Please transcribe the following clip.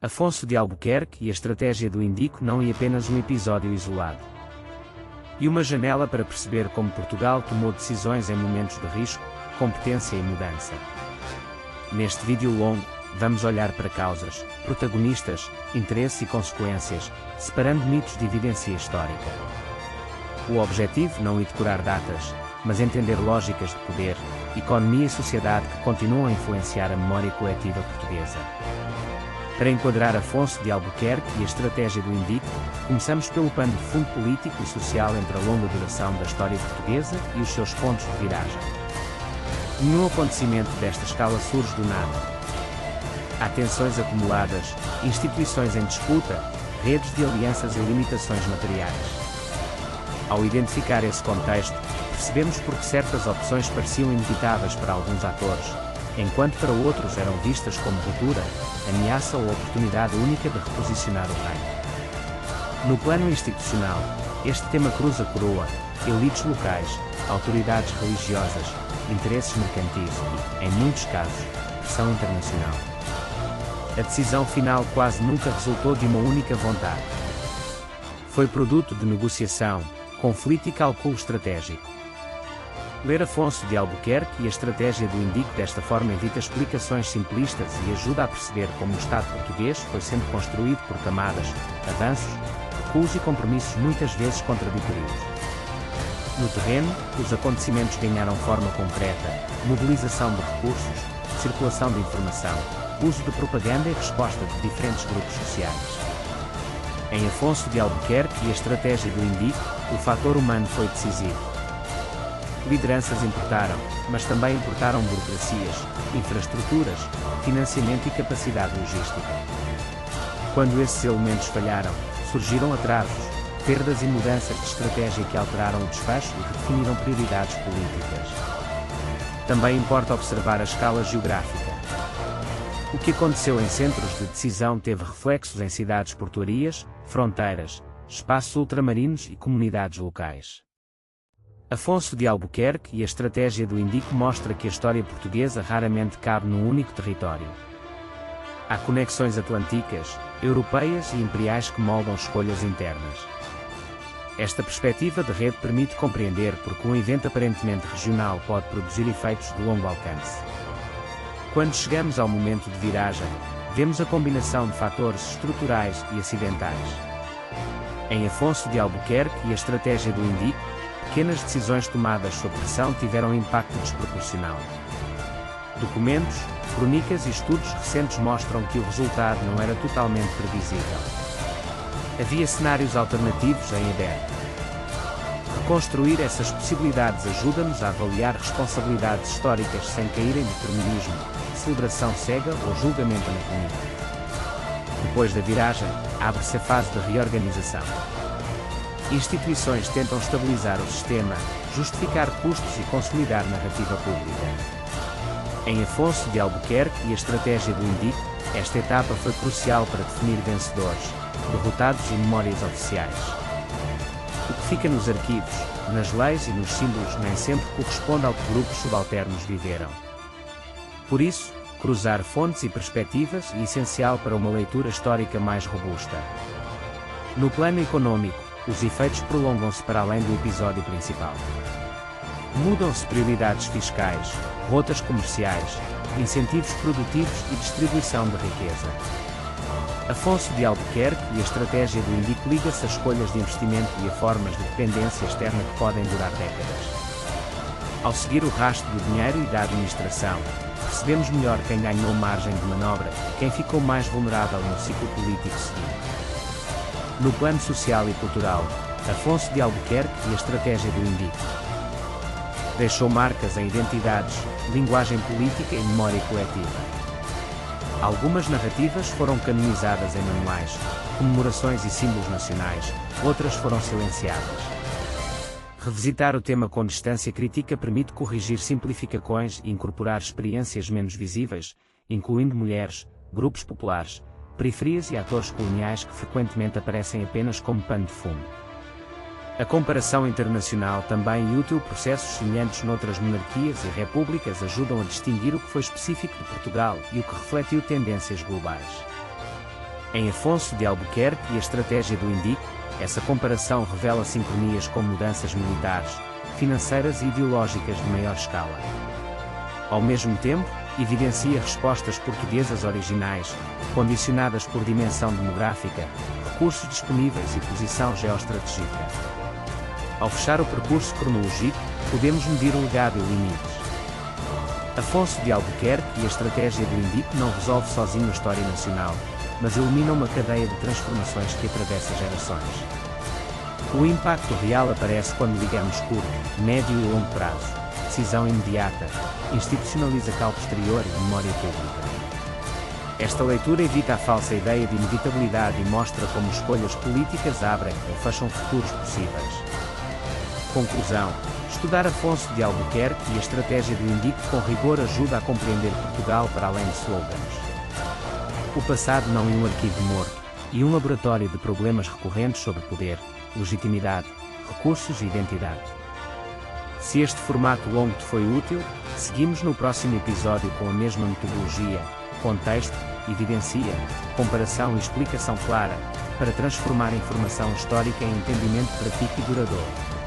Afonso de Albuquerque e a estratégia do Índico não é apenas um episódio isolado. E uma janela para perceber como Portugal tomou decisões em momentos de risco, competência e mudança. Neste vídeo longo, vamos olhar para causas, protagonistas, interesse e consequências, separando mitos de evidência histórica. O objetivo não é decorar datas, mas entender lógicas de poder, economia e sociedade que continuam a influenciar a memória coletiva portuguesa. Para enquadrar Afonso de Albuquerque e a estratégia do Índico, começamos pelo pano de fundo político e social entre a longa duração da história portuguesa e os seus pontos de viragem. Nenhum acontecimento desta escala surge do nada. Há tensões acumuladas, instituições em disputa, redes de alianças e limitações materiais. Ao identificar esse contexto, percebemos por que certas opções pareciam inevitáveis para alguns atores, enquanto para outros eram vistas como ruptura, ameaça ou oportunidade única de reposicionar o reino. No plano institucional, este tema cruza coroa, elites locais, autoridades religiosas, interesses mercantis e, em muitos casos, pressão internacional. A decisão final quase nunca resultou de uma única vontade. Foi produto de negociação, conflito e cálculo estratégico. Ler Afonso de Albuquerque e a estratégia do Índico desta forma evita explicações simplistas e ajuda a perceber como o Estado português foi sendo construído por camadas, avanços, recuos e compromissos muitas vezes contraditórios. No terreno, os acontecimentos ganharam forma concreta, mobilização de recursos, circulação de informação, uso de propaganda e resposta de diferentes grupos sociais. Em Afonso de Albuquerque e a estratégia do Índico, o fator humano foi decisivo. Lideranças importaram, mas também importaram burocracias, infraestruturas, financiamento e capacidade logística. Quando esses elementos falharam, surgiram atrasos, perdas e mudanças de estratégia que alteraram o desfecho e redefiniram prioridades políticas. Também importa observar a escala geográfica. O que aconteceu em centros de decisão teve reflexos em cidades portuárias, fronteiras, espaços ultramarinos e comunidades locais. Afonso de Albuquerque e a estratégia do Índico mostra que a história portuguesa raramente cabe num único território. Há conexões atlânticas, europeias e imperiais que moldam escolhas internas. Esta perspectiva de rede permite compreender porque um evento aparentemente regional pode produzir efeitos de longo alcance. Quando chegamos ao momento de viragem, vemos a combinação de fatores estruturais e acidentais. Em Afonso de Albuquerque e a estratégia do Índico, pequenas decisões tomadas sob pressão tiveram um impacto desproporcional. Documentos, crônicas e estudos recentes mostram que o resultado não era totalmente previsível. Havia cenários alternativos em aberto. Reconstruir essas possibilidades ajuda-nos a avaliar responsabilidades históricas sem cair em determinismo, celebração cega ou julgamento anacronítico. Depois da viragem, abre-se a fase de reorganização. Instituições tentam estabilizar o sistema, justificar custos e consolidar narrativa pública. Em Afonso de Albuquerque e a estratégia do Índico, esta etapa foi crucial para definir vencedores, derrotados e memórias oficiais. O que fica nos arquivos, nas leis e nos símbolos nem sempre corresponde ao que grupos subalternos viveram. Por isso, cruzar fontes e perspectivas é essencial para uma leitura histórica mais robusta. No plano econômico, os efeitos prolongam-se para além do episódio principal. Mudam-se prioridades fiscais, rotas comerciais, incentivos produtivos e distribuição de riqueza. Afonso de Albuquerque e a estratégia do Índico liga-se a escolhas de investimento e a formas de dependência externa que podem durar décadas. Ao seguir o rastro do dinheiro e da administração, percebemos melhor quem ganhou margem de manobra e quem ficou mais vulnerável no ciclo político seguinte. No plano social e cultural, Afonso de Albuquerque e a estratégia do Índico deixou marcas em identidades, linguagem política e memória coletiva. Algumas narrativas foram canonizadas em manuais, comemorações e símbolos nacionais, outras foram silenciadas. Revisitar o tema com distância crítica permite corrigir simplificações e incorporar experiências menos visíveis, incluindo mulheres, grupos populares, periferias e atores coloniais que frequentemente aparecem apenas como pano de fundo. A comparação internacional também é útil. Processos semelhantes noutras monarquias e repúblicas ajudam a distinguir o que foi específico de Portugal e o que refletiu tendências globais. Em Afonso de Albuquerque e a estratégia do Indico, essa comparação revela sincronias com mudanças militares, financeiras e ideológicas de maior escala. Ao mesmo tempo, evidencia respostas portuguesas originais, condicionadas por dimensão demográfica, recursos disponíveis e posição geoestratégica. Ao fechar o percurso cronológico, podemos medir o legado e limites. Afonso de Albuquerque e a estratégia do Indico não resolve sozinho a história nacional, mas ilumina uma cadeia de transformações que atravessa gerações. O impacto real aparece quando ligamos curto, médio e longo prazo, decisão imediata, institucionaliza cálculo exterior e memória pública. Esta leitura evita a falsa ideia de inevitabilidade e mostra como escolhas políticas abrem ou fecham futuros possíveis. Conclusão: estudar Afonso de Albuquerque e a estratégia do Indico com rigor ajuda a compreender Portugal para além de slogans. O passado não é um arquivo morto, e um laboratório de problemas recorrentes sobre poder, legitimidade, recursos e identidade. Se este formato longo te foi útil, seguimos no próximo episódio com a mesma metodologia, contexto, evidencia, comparação e explicação clara, para transformar a informação histórica em entendimento prático e duradouro.